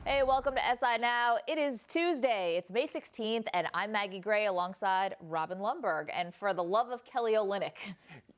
Hey, welcome to SI Now. It is Tuesday. It's May 16th, and I'm Maggie Gray alongside Robin Lundberg. And for the love of Kelly Olynyk,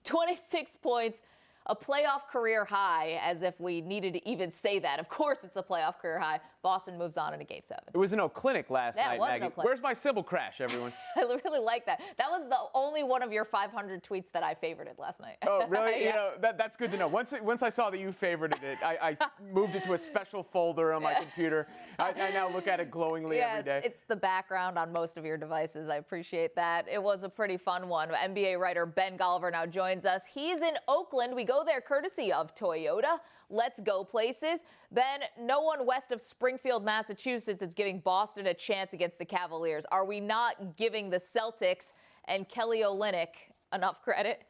26 points, a playoff career high, as if we needed to even say that. Of course it's a playoff career high. Boston moves on in a Game 7. It was no clinic last night, Maggie. Where's my Sybil crash, everyone? I really like that. That was the only one of your 500 tweets that I favorited last night. Oh, really? Yeah. That's good to know. Once I saw that you favorited it, I moved it to a special folder on my computer. I now look at it glowingly every day. It's the background on most of your devices. I appreciate that. It was a pretty fun one. NBA writer Ben Golliver now joins us. He's in Oakland. We go there courtesy of Toyota. Let's go places. Ben, no one west of Springfield, Massachusetts is giving Boston a chance against the Cavaliers. Are we not giving the Celtics and Kelly Olynyk enough credit?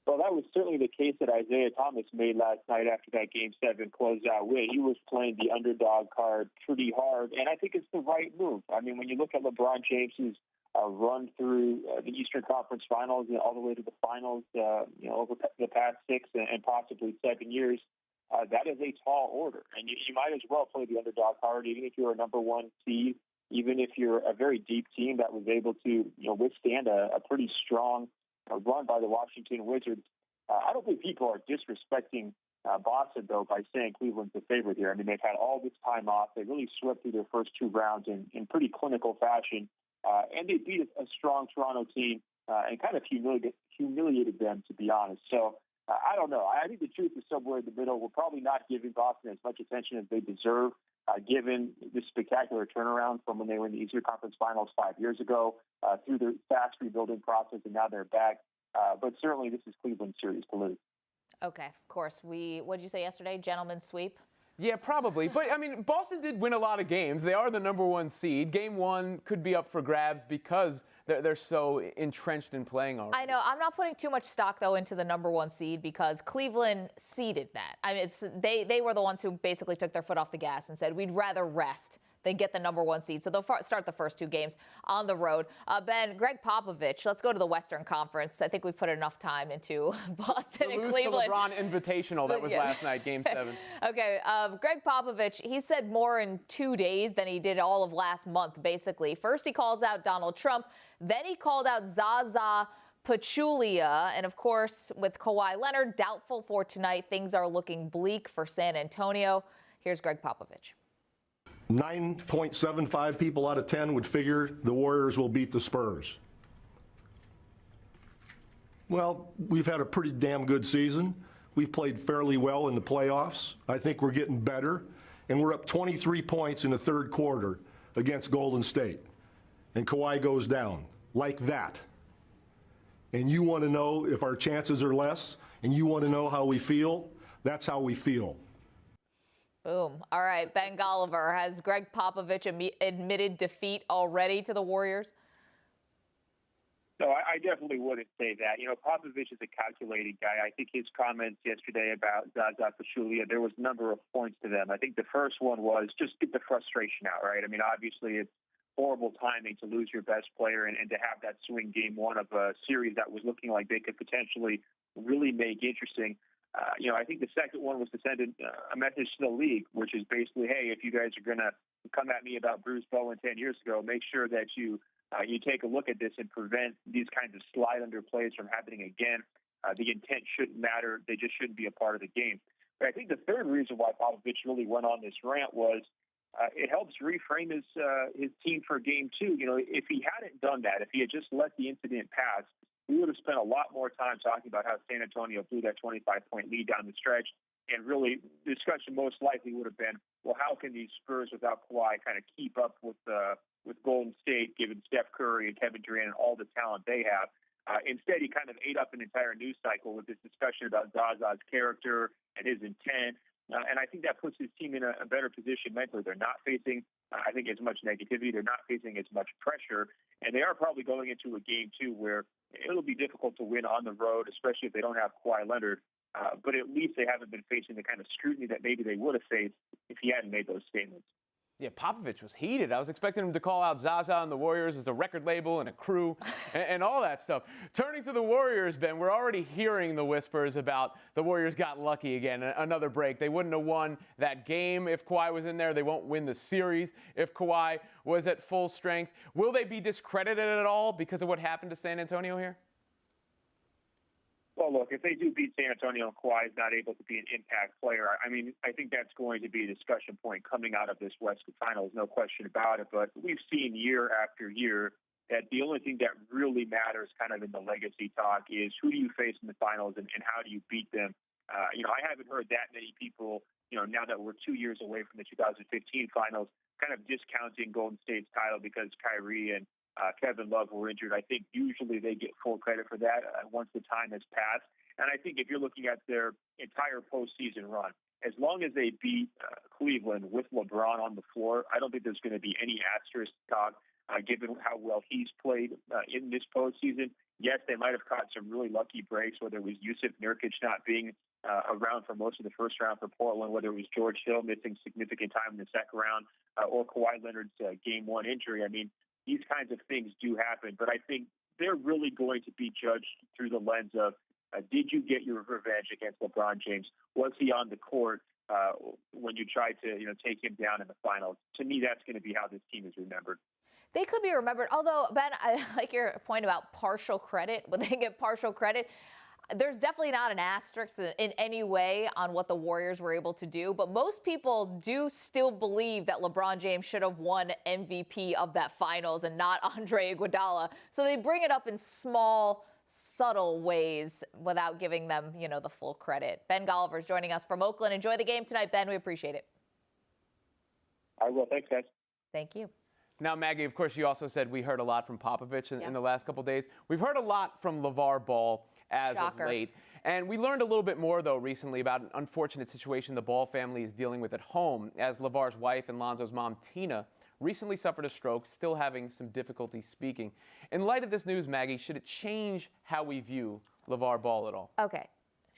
Well, that was certainly the case that Isaiah Thomas made last night after that Game 7 closeout win. He was playing the underdog card pretty hard, and I think it's the right move. I mean, when you look at LeBron James's run through the Eastern Conference Finals all the way to the finals, over the past 6 and possibly 7 years, that is a tall order. And you might as well play the underdog card, even if you're a number one seed, even if you're a very deep team that was able to withstand a pretty strong run by the Washington Wizards. I don't think people are disrespecting Boston, though, by saying Cleveland's the favorite here. I mean, they've had all this time off. They really swept through their first 2 rounds in pretty clinical fashion. And they beat a strong Toronto team and kind of humiliated them, to be honest. So I don't know. I think the truth is somewhere in the middle. We're probably not giving Boston as much attention as they deserve, given this spectacular turnaround from when they were in the Eastern Conference Finals 5 years ago, through the fast rebuilding process, and now they're back. But certainly this is Cleveland's series to lose. Okay, of course. What did you say yesterday? Gentleman's sweep? Yeah, probably. But, I mean, Boston did win a lot of games. They are the number one seed. Game 1 could be up for grabs because they're so entrenched in playing already. I know. I'm not putting too much stock, though, into the number one seed because Cleveland seeded that. I mean, they were the ones who basically took their foot off the gas and said, we'd rather rest than get the number one seed. So they'll start the first 2 games on the road. Ben, Gregg Popovich, let's go to the Western Conference. I think we put enough time into Boston and Cleveland. The LeBron Invitational that was last night, Game 7. Okay, Gregg Popovich, he said more in 2 days than he did all of last month, basically. First, he calls out Donald Trump. Then he called out Zaza Pachulia. And, of course, with Kawhi Leonard doubtful for tonight, things are looking bleak for San Antonio. Here's Gregg Popovich. 9.75 people out of 10 would figure the Warriors will beat the Spurs. Well, we've had a pretty damn good season. We've played fairly well in the playoffs. I think we're getting better. And we're up 23 points in the third quarter against Golden State. And Kawhi goes down like that. And you want to know if our chances are less, and you want to know how we feel? That's how we feel. Boom. All right, Ben Golliver, has Gregg Popovich admitted defeat already to the Warriors? No, I definitely wouldn't say that. Popovich is a calculated guy. I think his comments yesterday about Zaza Pachulia, there was a number of points to them. I think the first one was just get the frustration out, right? I mean, obviously it's horrible timing to lose your best player and to have that swing Game 1 of a series that was looking like they could potentially really make interesting. I think the second one was to send a message to the league, which is basically, hey, if you guys are going to come at me about Bruce Bowen 10 years ago, make sure that you take a look at this and prevent these kinds of slide under plays from happening again. The intent shouldn't matter. They just shouldn't be a part of the game. But I think the third reason why Popovich really went on this rant was it helps reframe his team for Game 2. If he hadn't done that, if he had just let the incident pass, we would have spent a lot more time talking about how San Antonio blew that 25-point lead down the stretch. And really, the discussion most likely would have been, well, how can these Spurs without Kawhi kind of keep up with Golden State, given Steph Curry and Kevin Durant and all the talent they have? Instead, he kind of ate up an entire news cycle with this discussion about Zaza's character and his intent. And I think that puts his team in a better position mentally. They're not facing, I think, as much negativity. They're not facing as much pressure. And they are probably going into a Game 2 where it'll be difficult to win on the road, especially if they don't have Kawhi Leonard. But at least they haven't been facing the kind of scrutiny that maybe they would have faced if he hadn't made those statements. Yeah, Popovich was heated. I was expecting him to call out Zaza and the Warriors as a record label and a crew and all that stuff. Turning to the Warriors, Ben, we're already hearing the whispers about the Warriors got lucky again, another break. They wouldn't have won that game if Kawhi was in there. They won't win the series if Kawhi was at full strength. Will they be discredited at all because of what happened to San Antonio here? Well, look, if they do beat San Antonio and Kawhi is not able to be an impact player, I mean, I think that's going to be a discussion point coming out of this Western Finals, no question about it. But we've seen year after year that the only thing that really matters kind of in the legacy talk is who do you face in the finals and how do you beat them. I haven't heard that many people, now that we're 2 years away from the 2015 finals, kind of discounting Golden State's title because Kyrie and Kevin Love were injured. I think usually they get full credit for that once the time has passed. And I think if you're looking at their entire postseason run, as long as they beat Cleveland with LeBron on the floor, I don't think there's going to be any asterisk talk given how well he's played in this postseason. Yes, they might have caught some really lucky breaks, whether it was Yusuf Nurkic not being around for most of the first round for Portland, whether it was George Hill missing significant time in the second round, or Kawhi Leonard's Game 1 injury. I mean, these kinds of things do happen, but I think they're really going to be judged through the lens of did you get your revenge against LeBron James? Was he on the court when you tried to take him down in the finals? To me, that's going to be how this team is remembered. They could be remembered, although, Ben, I like your point about partial credit. When they get partial credit, there's definitely not an asterisk in any way on what the Warriors were able to do, but most people do still believe that LeBron James should have won MVP of that finals and not Andre Iguodala. So they bring it up in small, subtle ways without giving them, the full credit. Ben Golliver's joining us from Oakland. Enjoy the game tonight, Ben. We appreciate it. I will. Thanks, guys. Thank you. Now, Maggie, of course, you also said we heard a lot from Popovich in the last couple of days. We've heard a lot from LaVar Ball as Shocker. of late. And we learned a little bit more, though, recently about an unfortunate situation the Ball family is dealing with at home, as LaVar's wife and Lonzo's mom, Tina, recently suffered a stroke, still having some difficulty speaking. In light of this news, Maggie, should it change how we view LaVar Ball at all? Okay.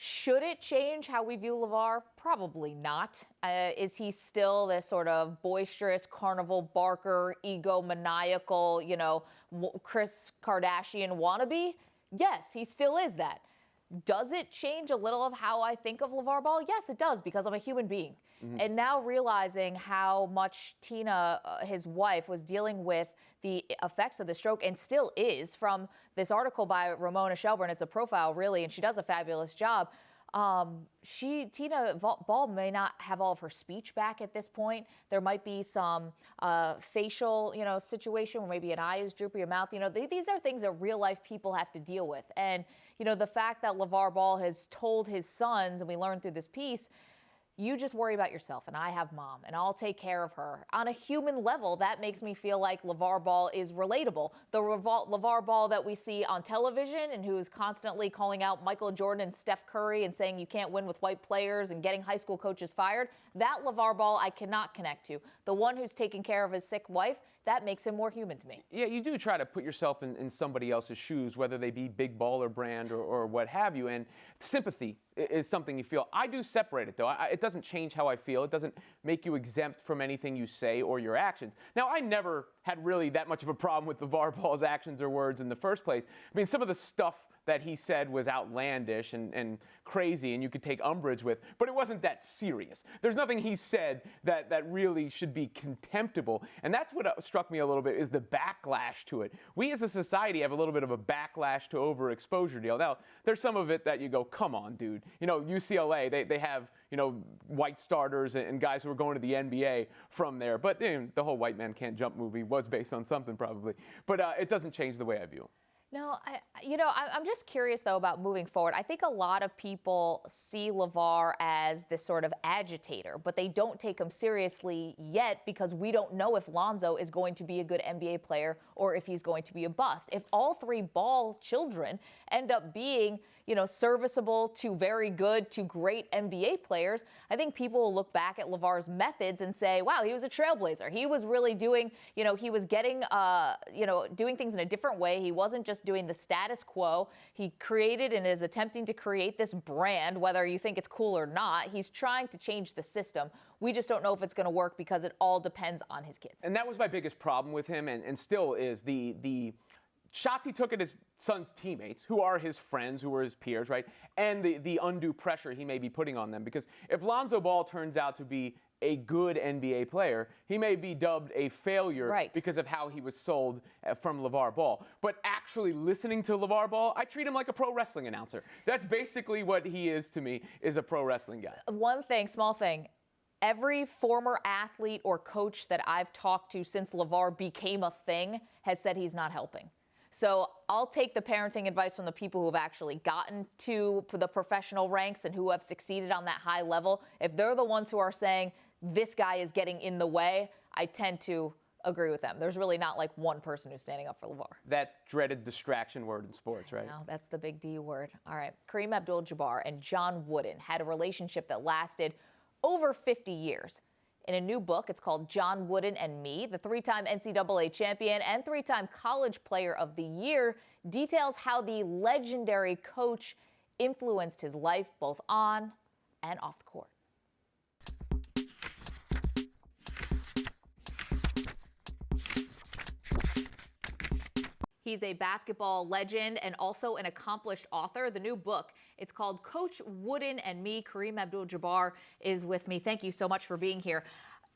Should it change how we view LaVar? Probably not. Is he still this sort of boisterous carnival barker, egomaniacal, Kris Kardashian wannabe? Yes, he still is that. Does it change a little of how I think of LaVar Ball? Yes, it does, because I'm a human being. Mm-hmm. And now realizing how much Tina, his wife, was dealing with the effects of the stroke, and still is, from this article by Ramona Shelburne. It's a profile, really, and she does a fabulous job. Tina Ball may not have all of her speech back at this point. There might be some facial, situation where maybe an eye is droopy, a mouth. These are things that real life people have to deal with. And, the fact that LaVar Ball has told his sons, and we learned through this piece, you just worry about yourself, and I have mom, and I'll take care of her. On a human level, that makes me feel like LaVar Ball is relatable. The LaVar Ball that we see on television and who is constantly calling out Michael Jordan and Steph Curry and saying you can't win with white players and getting high school coaches fired, that LaVar Ball I cannot connect to. The one who's taking care of his sick wife, that makes him more human to me. Yeah, you do try to put yourself in somebody else's shoes, whether they be big baller brand or what have you, and sympathy is something you feel. I do separate it, though. It doesn't change how I feel. It doesn't make you exempt from anything you say or your actions. Now, I never had really that much of a problem with LaVar Ball's actions or words in the first place. I mean, some of the stuff that he said was outlandish and crazy and you could take umbrage with, but it wasn't that serious. There's nothing he said that really should be contemptible, and that's what struck me a little bit, is the backlash to it. We as a society have a little bit of a backlash to overexposure deal. Now, there's some of it that you go, come on, dude. UCLA, they have, white starters and guys who are going to the NBA from there, but the whole white man can't jump movie was based on something probably, but it doesn't change the way I view him. No, I'm just curious, though, about moving forward. I think a lot of people see LaVar as this sort of agitator, but they don't take him seriously yet because we don't know if Lonzo is going to be a good NBA player or if he's going to be a bust. If all three Ball children end up being, serviceable to very good to great NBA players, I think people will look back at LaVar's methods and say, wow, he was a trailblazer. He was really doing, he was getting, doing things in a different way. He wasn't just just doing the status quo. He created and is attempting to create this brand, whether you think it's cool or not. He's trying to change the system. We just don't know if it's going to work because it all depends on his kids. And that was my biggest problem with him, and still is the shots he took at his son's teammates, who are his friends, who are his peers, right? And the undue pressure he may be putting on them. Because if Lonzo Ball turns out to be a good NBA player, he may be dubbed a failure because of how he was sold from LaVar Ball. But actually listening to LaVar Ball, I treat him like a pro wrestling announcer. That's basically what he is to me, is a pro wrestling guy. One thing, small thing. Every former athlete or coach that I've talked to since LaVar became a thing has said he's not helping. So I'll take the parenting advice from the people who have actually gotten to the professional ranks and who have succeeded on that high level. If they're the ones who are saying this guy is getting in the way, I tend to agree with them. There's really not like one person who's standing up for LaVar. That dreaded distraction word in sports, right? No, that's the big D word. All right. Kareem Abdul-Jabbar and John Wooden had a relationship that lasted over 50 years. In a new book, it's called John Wooden and Me, the three-time NCAA champion and three-time College Player of the Year details how the legendary coach influenced his life both on and off the court. He's a basketball legend and also an accomplished author. The new book, it's called Coach Wooden and Me. Kareem Abdul-Jabbar is with me. Thank you so much for being here.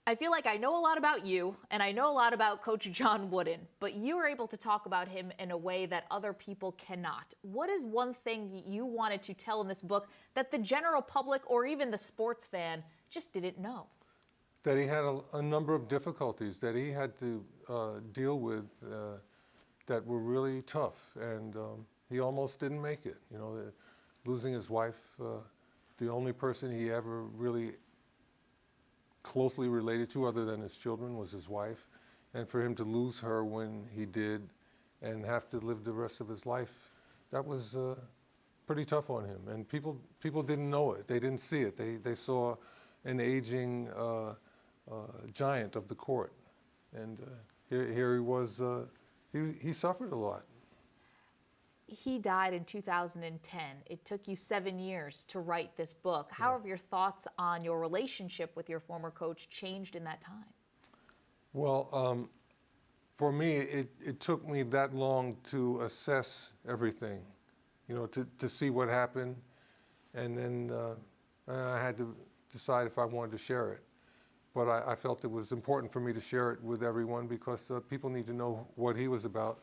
I feel like I know a lot about you, and I know a lot about Coach John Wooden, but you were able to talk about him in a way that other people cannot. What is one thing you wanted to tell in this book that the general public or even the sports fan just didn't know? That he had a number of difficulties that he had to deal with that were really tough, and he almost didn't make it. You know, losing his wife, the only person he ever really closely related to other than his children was his wife, and for him to lose her when he did and have to live the rest of his life, that was pretty tough on him. And people didn't know it. They didn't see it. They saw an aging giant of the court, and here he was. He suffered a lot. He died in 2010. It took you 7 years to write this book. How have your thoughts on your relationship with your former coach changed in that time? Well, for me, it took me that long to assess everything, you know, to see what happened. And then I had to decide if I wanted to share it. But I felt it was important for me to share it with everyone because people need to know what he was about.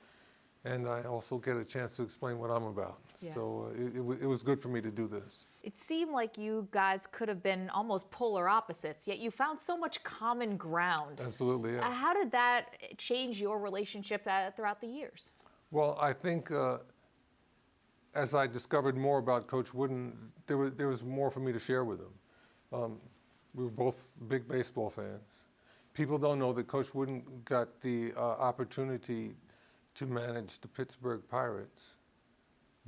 And I also get a chance to explain what I'm about. Yeah. So it was good for me to do this. It seemed like you guys could have been almost polar opposites, yet you found so much common ground. Absolutely, yeah. How did that change your relationship throughout the years? Well, I think as I discovered more about Coach Wooden, there was more for me to share with him. We were both big baseball fans. People don't know that Coach Wooden got the opportunity to manage the Pittsburgh Pirates,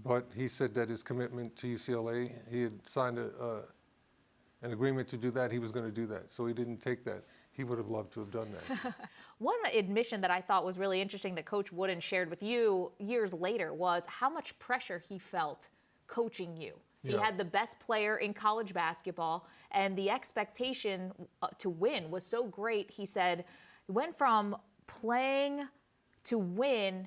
but he said that his commitment to UCLA, he had signed an agreement to do that. He was going to do that, so he didn't take that. He would have loved to have done that. One admission that I thought was really interesting that Coach Wooden shared with you years later was how much pressure he felt coaching you. He had the best player in college basketball, and the expectation to win was so great. He said, you went from playing to win,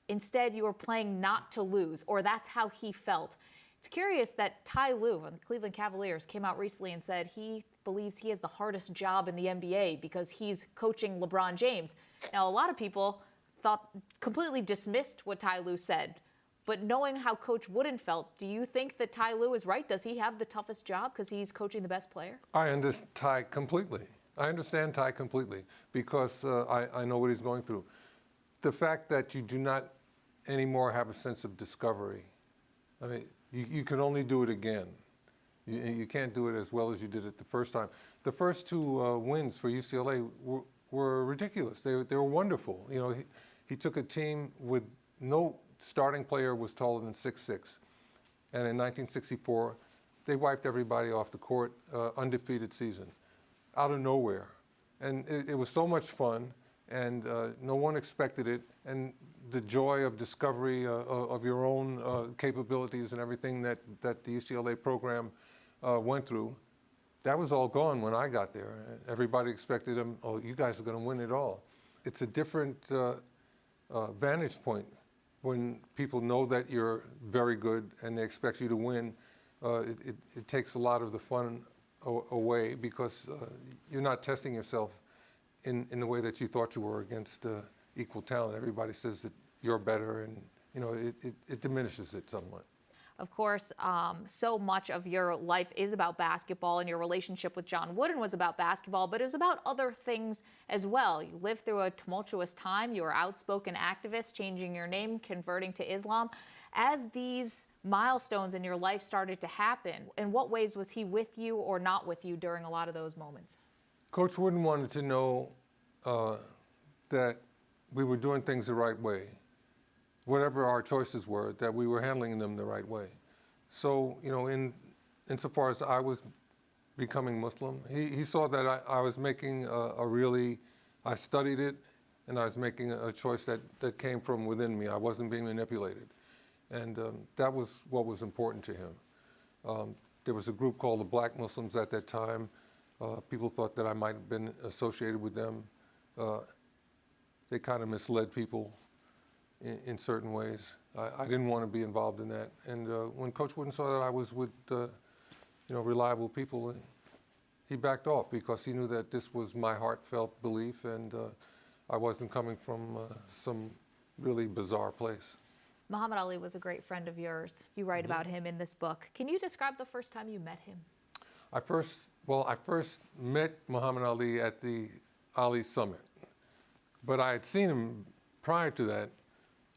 instead you were playing not to lose, or that's how he felt. It's curious that Ty Lue of the Cleveland Cavaliers came out recently and said he believes he has the hardest job in the NBA because he's coaching LeBron James. Now, a lot of people completely dismissed what Ty Lue said. But knowing how Coach Wooden felt, do you think that Ty Lue is right? Does he have the toughest job because he's coaching the best player? I understand Ty completely. I understand Ty completely because I know what he's going through. The fact that you do not anymore have a sense of discovery. I mean, you can only do it again. You can't do it as well as you did it the first time. The first two wins for UCLA were ridiculous. They were wonderful. You know, he took a team with no starting player was taller than 6'6", and in 1964, they wiped everybody off the court, undefeated season, out of nowhere. And it was so much fun. and no one expected it. And the joy of discovery of your own capabilities and everything that the UCLA program went through, that was all gone when I got there. Everybody expected them, oh, you guys are going to win it all. It's a different vantage point when people know that you're very good and they expect you to win. It takes a lot of the fun away because you're not testing yourself in the way that you thought you were against equal talent. Everybody says that you're better, and it diminishes it somewhat. Of course, so much of your life is about basketball, and your relationship with John Wooden was about basketball, but it was about other things as well. You lived through a tumultuous time. You were an outspoken activist, changing your name, converting to Islam. As these milestones in your life started to happen, in what ways was he with you or not with you during a lot of those moments? Coach Wooden wanted to know that we were doing things the right way. Whatever our choices were, that we were handling them the right way. So, insofar as I was becoming Muslim, he saw that I was making I studied it, and I was making a choice that came from within me. I wasn't being manipulated. And that was what was important to him. There was a group called the Black Muslims at that time. People thought that I might have been associated with them. They kind of misled people in certain ways. I didn't want to be involved in that. And when Coach Wooden saw that I was with reliable people, he backed off because he knew that this was my heartfelt belief, and I wasn't coming from some really bizarre place. Muhammad Ali was a great friend of yours. You write about him in this book. Can you describe the first time you met him? I first met Muhammad Ali at the Ali Summit, but I had seen him prior to that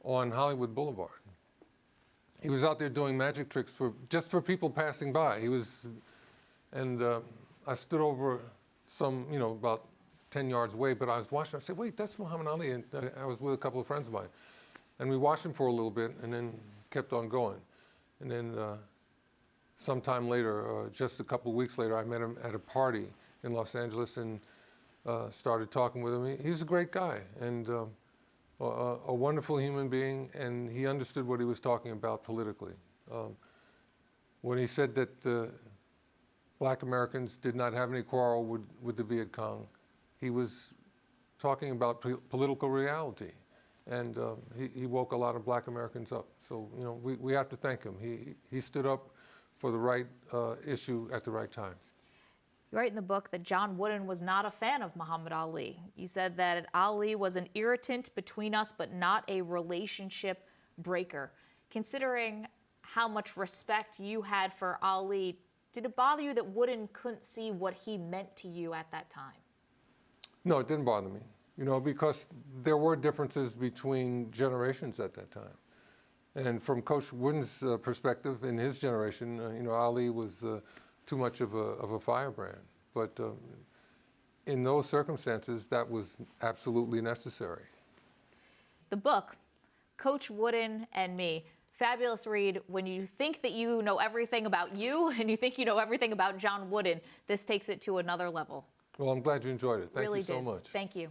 on Hollywood Boulevard. He was out there doing magic tricks just for people passing by. I stood over about 10 yards away, but I was watching. I said, wait, that's Muhammad Ali. And I was with a couple of friends of mine. And we watched him for a little bit and then kept on going. And then sometime later, just a couple of weeks later, I met him at a party in Los Angeles and started talking with him. He was a great guy and a wonderful human being, and he understood what he was talking about politically. When he said that Black Americans did not have any quarrel with the Viet Cong, he was talking about political reality. And he woke a lot of Black Americans up. So, we have to thank him. He stood up for the right issue at the right time. You write in the book that John Wooden was not a fan of Muhammad Ali. You said that Ali was an irritant between us, but not a relationship breaker. Considering how much respect you had for Ali, did it bother you that Wooden couldn't see what he meant to you at that time? No, it didn't bother me. Because there were differences between generations at that time. And from Coach Wooden's perspective, in his generation, Ali was too much of a firebrand. But in those circumstances, that was absolutely necessary. The book, Coach Wooden and Me, fabulous read. When you think that you know everything about you and you think you know everything about John Wooden, this takes it to another level. Well, I'm glad you enjoyed it. Thank you so much. Thank you.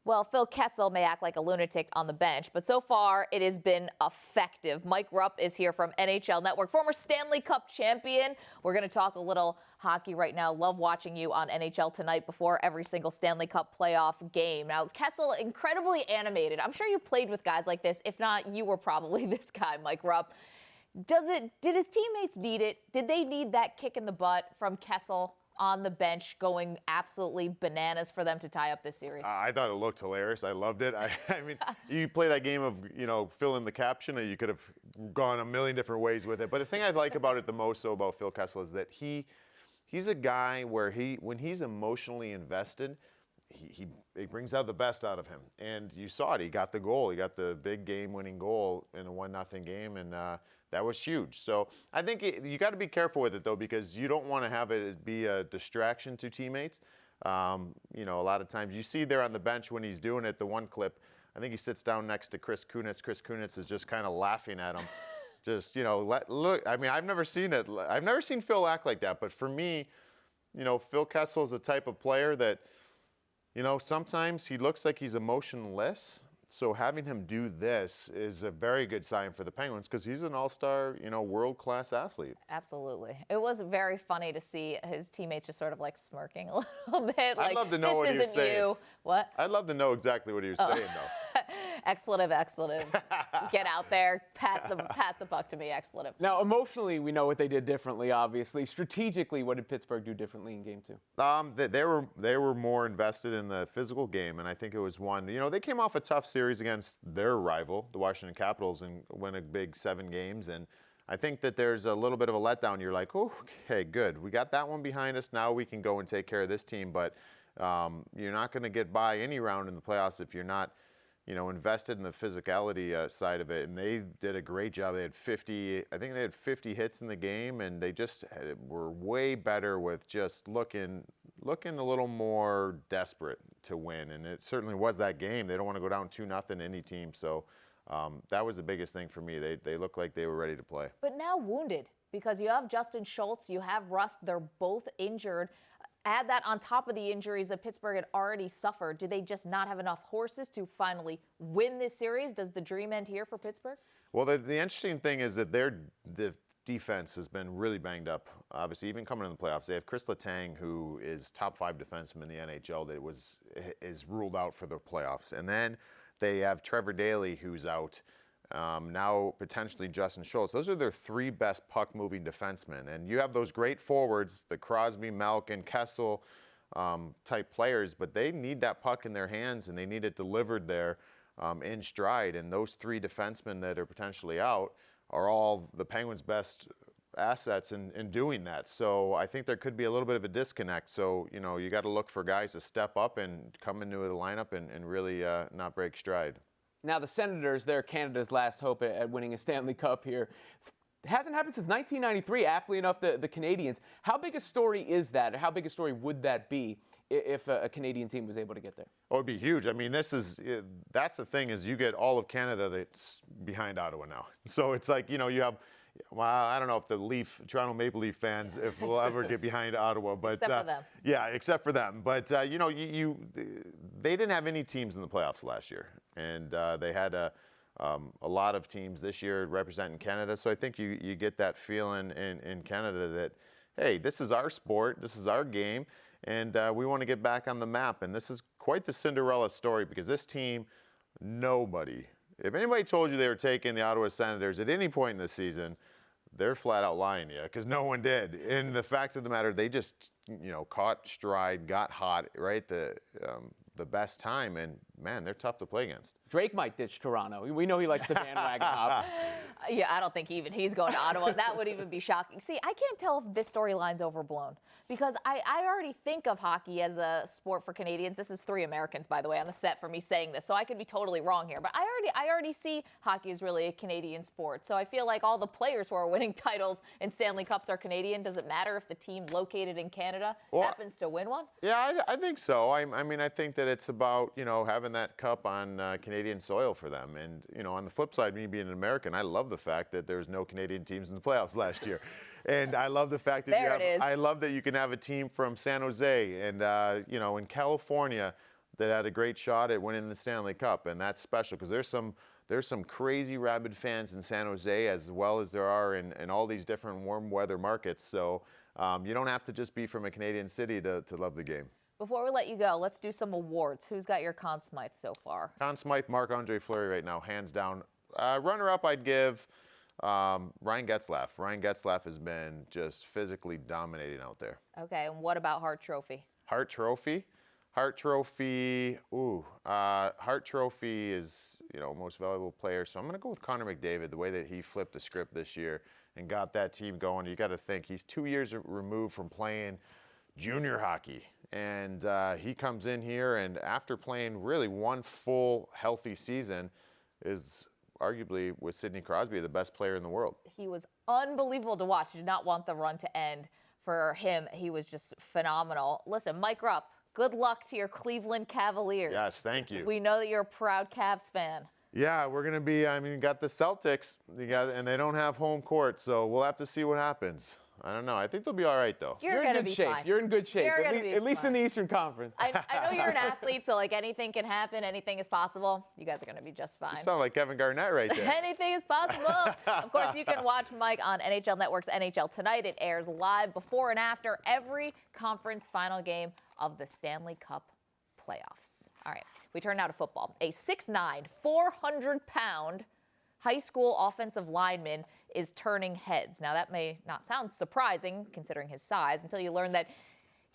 Well, Phil Kessel may act like a lunatic on the bench, but so far it has been effective. Mike Rupp is here from NHL Network, former Stanley Cup champion. We're going to talk a little hockey right now. Love watching you on NHL Tonight before every single Stanley Cup playoff game. Now, Kessel, incredibly animated. I'm sure you played with guys like this. If not, you were probably this guy, Mike Rupp. Did his teammates need it? Did they need that kick in the butt from Kessel on the bench going absolutely bananas for them to tie up this series? I thought it looked hilarious. I loved it. I mean, you play that game of, fill in the caption, or you could have gone a million different ways with it. But the thing I like about it the most, though, about Phil Kessel is that he's a guy where when he's emotionally invested, he brings out the best out of him. And you saw it. He got the goal. He got the big game-winning goal in a 1-0 game, and that was huge. So I think you got to be careful with it, though, because you don't want to have it be a distraction to teammates. A lot of times you see there on the bench when he's doing it, the one clip, I think he sits down next to Chris Kunitz. Chris Kunitz is just kind of laughing at him. Just, look. I mean, I've never seen it. I've never seen Phil act like that. But for me, Phil Kessel is the type of player that, sometimes he looks like he's emotionless. So having him do this is a very good sign for the Penguins because he's an all-star, world-class athlete. Absolutely. It was very funny to see his teammates just sort of like smirking a little bit. I'd love to know what he was saying. You. What? I'd love to know exactly what he was saying, though. Expletive. Get out there, pass the puck to me, expletive. Now, emotionally, we know what they did differently, obviously. Strategically, what did Pittsburgh do differently in Game 2? They were more invested in the physical game, and I think it was one. They came off a tough series against their rival, the Washington Capitals, and win a big 7 games. And I think that there's a little bit of a letdown. You're like, oh, okay, good. We got that one behind us. Now we can go and take care of this team. But you're not going to get by any round in the playoffs if you're not, invested in the physicality side of it. And they did a great job. They had 50 hits in the game, and they just were way better with just looking a little more desperate to win. And it certainly was that game. They don't want to go down 2-0 any team. So that was the biggest thing for me. They looked like they were ready to play. But now wounded, because you have Justin Schultz, you have Rust. They're both injured. Add that on top of the injuries that Pittsburgh had already suffered. Do they just not have enough horses to finally win this series? Does the dream end here for Pittsburgh? Well, the interesting thing is that the defense has been really banged up. Obviously, even coming in the playoffs, they have Chris Letang, who is top 5 defenseman in the NHL that is ruled out for the playoffs. And then they have Trevor Daley, who's out. Now potentially Justin Schultz. Those are their 3 best puck-moving defensemen. And you have those great forwards, the Crosby, Malkin, Kessel type players, but they need that puck in their hands, and they need it delivered there in stride. And those 3 defensemen that are potentially out are all the Penguins' best assets in doing that. So I think there could be a little bit of a disconnect. So, you got to look for guys to step up and come into the lineup and really not break stride. Now, the Senators, they're Canada's last hope at winning a Stanley Cup here. It hasn't happened since 1993, aptly enough, the Canadians. How big a story is that? Or how big a story would that be if a Canadian team was able to get there? Oh, it'd be huge. I mean, that's the thing is you get all of Canada that's behind Ottawa now. So it's like, you have, well, I don't know if the Toronto Maple Leaf fans, if we'll ever get behind Ottawa, but except for them. Yeah, except for them. But they didn't have any teams in the playoffs last year, and they had a lot of teams this year representing Canada. So I think you get that feeling in Canada that, hey, this is our sport, this is our game, and we want to get back on the map. And this is quite the Cinderella story because this team, if anybody told you they were taking the Ottawa Senators at any point in the season, they're flat out lying to you because no one did. And the fact of the matter, they just, caught stride, got hot, right? The best time, and man, they're tough to play against. Drake might ditch Toronto. We know he likes the bandwagon hop. Yeah, I don't think he's going to Ottawa. That would even be shocking. See, I can't tell if this storyline's overblown because I already think of hockey as a sport for Canadians. This is 3 Americans, by the way, on the set for me saying this, so I could be totally wrong here. But I already see hockey as really a Canadian sport. So I feel like all the players who are winning titles in Stanley Cups are Canadian. Does it matter if the team located in Canada happens to win one? Yeah, I think so. I mean, I think that it's about, having that cup on Canadian soil for them. And, on the flip side, me being an American, I love the fact that there's no Canadian teams in the playoffs last year. And I love the fact that I love that you can have a team from San Jose and, in California that had a great shot at winning the Stanley Cup. And that's special because there's some crazy rabid fans in San Jose as well as there are in all these different warm weather markets. So you don't have to just be from a Canadian city to love the game. Before we let you go, let's do some awards. Who's got your Conn Smythe so far? Conn Smythe, Marc-Andre Fleury right now, hands down. Runner-up, I'd give Ryan Getzlaf. Ryan Getzlaf has been just physically dominating out there. Okay, and what about Hart Trophy? Hart Trophy? Hart Trophy is, most valuable player. So I'm going to go with Connor McDavid, the way that he flipped the script this year and got that team going. You got to think he's 2 years removed from playing junior hockey. And he comes in here and after playing really one full healthy season is arguably with Sidney Crosby the best player in the world. He was unbelievable to watch. Did not want the run to end for him. He was just phenomenal. Listen, Mike Rupp, good luck to your Cleveland Cavaliers. Yes, thank you. We know that you're a proud Cavs fan. Yeah, we're going to be, I mean, you got the Celtics, and they don't have home court, so we'll have to see what happens. I don't know. I think they'll be all right, though. You're in good shape. Fine. You're in good shape. You're At least in the Eastern Conference. I know you're an athlete, so like anything can happen. Anything is possible. You guys are going to be just fine. You sound like Kevin Garnett right there. Anything is possible. Of course, you can watch Mike on NHL Network's NHL Tonight. It airs live before and after every conference final game of the Stanley Cup playoffs. All right, we turn now to football. A 6'9", 400-pound high school offensive lineman is turning heads. Now, that may not sound surprising considering his size until you learn that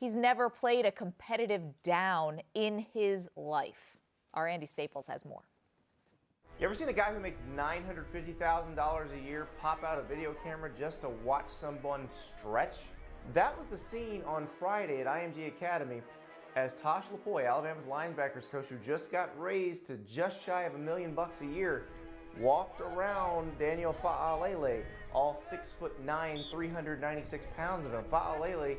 he's never played a competitive down in his life. Our Andy Staples has more. You ever seen a guy who makes $950,000 a year pop out a video camera just to watch someone stretch? That was the scene on Friday at IMG Academy as Tosh Lupoi, Alabama's linebackers coach who just got raised to just shy of $1 million a year, walked around Daniel Fa'alele, all 6'9", 396 pounds of him. Fa'alele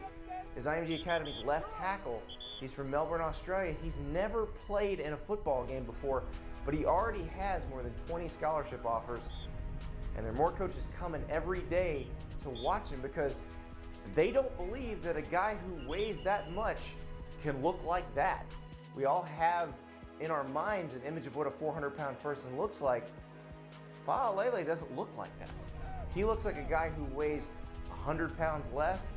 is IMG Academy's left tackle. He's from Melbourne, Australia. He's never played in a football game before, but he already has more than 20 scholarship offers. And there are more coaches coming every day to watch him because they don't believe that a guy who weighs that much can look like that. We all have in our minds an image of what a 400-pound person looks like. Fa'alele doesn't look like that. He looks like a guy who weighs 100 pounds less.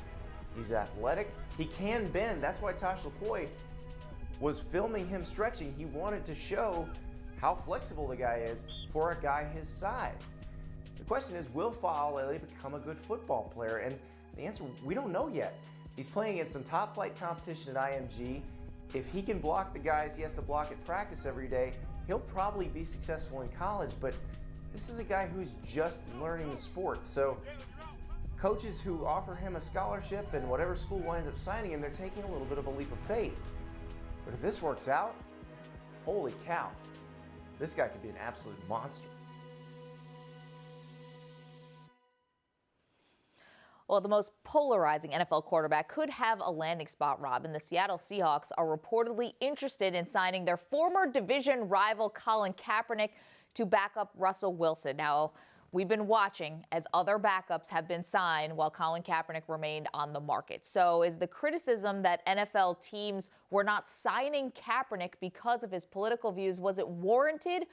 He's athletic. He can bend. That's why Tosh Lupoi was filming him stretching. He wanted to show how flexible the guy is for a guy his size. The question is, will Fa'alele become a good football player? And the answer, we don't know yet. He's playing in some top-flight competition at IMG. If he can block the guys he has to block at practice every day, he'll probably be successful in college, but this is a guy who's just learning the sport. So coaches who offer him a scholarship and whatever school winds up signing him, they're taking a little bit of a leap of faith. But if this works out, holy cow, this guy could be an absolute monster. Well, the most polarizing NFL quarterback could have a landing spot, Rob, and the Seattle Seahawks are reportedly interested in signing their former division rival Colin Kaepernick to back up Russell Wilson. Now, we've been watching as other backups have been signed while Colin Kaepernick remained on the market. So is the criticism that NFL teams were not signing Kaepernick because of his political views, was it warranted?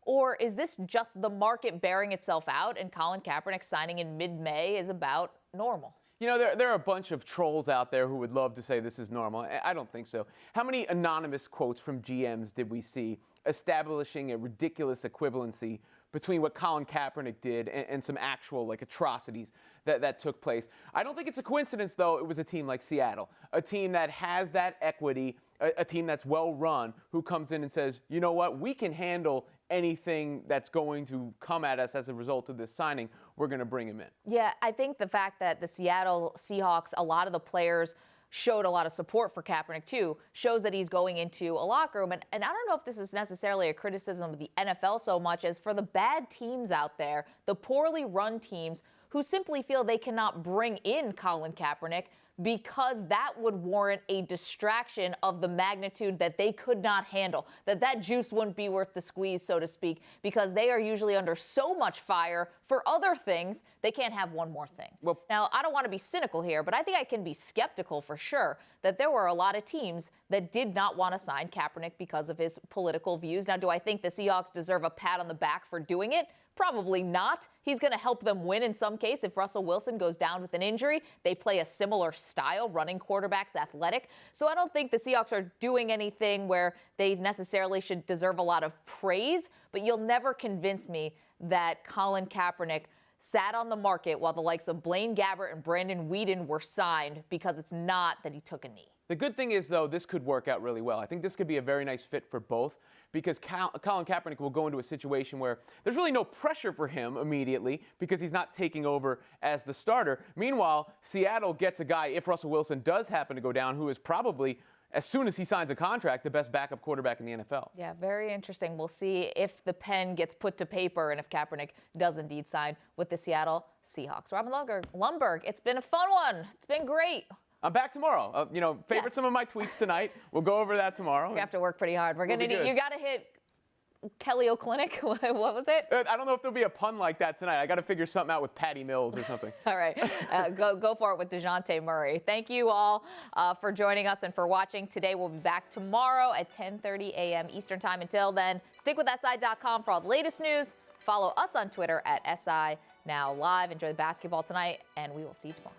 Or is this just the market bearing itself out and Colin Kaepernick signing in mid-May is about normal? You know, there are a bunch of trolls out there who would love to say this is normal. I don't think so. How many anonymous quotes from GMs did we see establishing a ridiculous equivalency between what Colin Kaepernick did and some actual atrocities that took place? I don't think it's a coincidence, though, it was a team like Seattle, a team that has that equity, a team that's well run, who comes in and says, you know what, we can handle anything that's going to come at us as a result of this signing. We're going to bring him in. Yeah, I think the fact that the Seattle Seahawks, a lot of the players showed a lot of support for Kaepernick, too, shows that he's going into a locker room. And I don't know if this is necessarily a criticism of the NFL so much as for the bad teams out there, the poorly run teams who simply feel they cannot bring in Colin Kaepernick because that would warrant a distraction of the magnitude that they could not handle, that juice wouldn't be worth the squeeze, so to speak, because they are usually under so much fire for other things, they can't have one more thing. Well, now, I don't want to be cynical here, but I think I can be skeptical for sure that there were a lot of teams that did not want to sign Kaepernick because of his political views. Now, do I think the Seahawks deserve a pat on the back for doing it? Probably not. He's going to help them win in some case. If Russell Wilson goes down with an injury, they play a similar style, running quarterbacks, athletic. So I don't think the Seahawks are doing anything where they necessarily should deserve a lot of praise, but you'll never convince me that Colin Kaepernick sat on the market while the likes of Blaine Gabbert and Brandon Weeden were signed, because it's not that he took a knee. The good thing is, though, this could work out really well. I think this could be a very nice fit for both, because Colin Kaepernick will go into a situation where there's really no pressure for him immediately because he's not taking over as the starter. Meanwhile, Seattle gets a guy, if Russell Wilson does happen to go down, who is probably, as soon as he signs a contract, the best backup quarterback in the NFL. Yeah, very interesting. We'll see if the pen gets put to paper and if Kaepernick does indeed sign with the Seattle Seahawks. Robin Lundberg, it's been a fun one. It's been great. I'm back tomorrow. Favorite some of my tweets tonight. We'll go over that tomorrow. You have to work pretty hard. You got to hit Kelly O'Clinic? What was it? I don't know if there'll be a pun like that tonight. I got to figure something out with Patty Mills or something. All right, go for it with DeJounte Murray. Thank you all for joining us and for watching today. We'll be back tomorrow at 10:30 a.m. Eastern Time. Until then, stick with SI.com for all the latest news. Follow us on Twitter at SI Now Live. Enjoy the basketball tonight, and we will see you tomorrow.